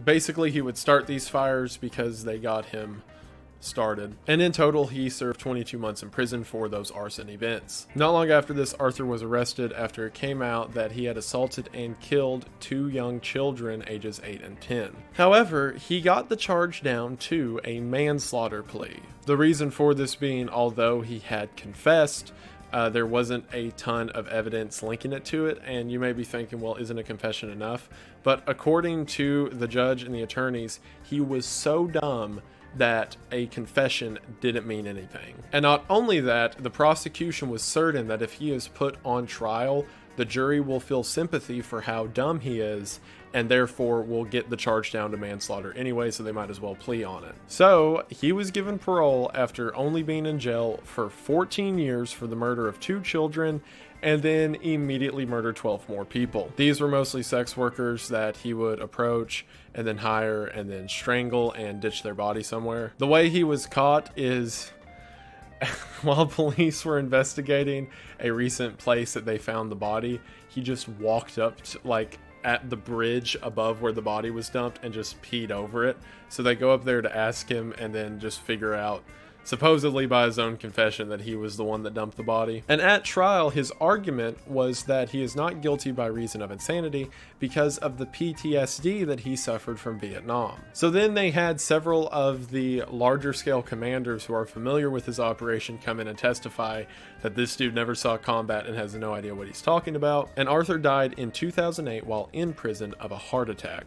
Basically, he would start these fires because they got him started. And in total, he served 22 months in prison for those arson events. Not long after this, Arthur was arrested after it came out that he had assaulted and killed 2 young children ages 8 and 10. However, he got the charge down to a manslaughter plea. The reason for this being, although he had confessed, there wasn't a ton of evidence linking it to it, and you may be thinking, well, isn't a confession enough? But according to the judge and the attorneys, he was so dumb that a confession didn't mean anything. And not only that, the prosecution was certain that if he is put on trial, the jury will feel sympathy for how dumb he is, and therefore will get the charge down to manslaughter anyway, so they might as well plea on it. So he was given parole after only being in jail for 14 years for the murder of 2 children, and then immediately murdered 12 more people. These were mostly sex workers that he would approach and then hire and then strangle and ditch their body somewhere. The way he was caught is while police were investigating a recent place that they found the body, he just walked up to, like, at the bridge above where the body was dumped and just peed over it. So they go up there to ask him and then just figure out, supposedly by his own confession, that he was the one that dumped the body. And at trial, his argument was that he is not guilty by reason of insanity because of the PTSD that he suffered from Vietnam. So then they had several of the larger scale commanders who are familiar with his operation come in and testify that this dude never saw combat and has no idea what he's talking about. And Arthur died in 2008 while in prison of a heart attack.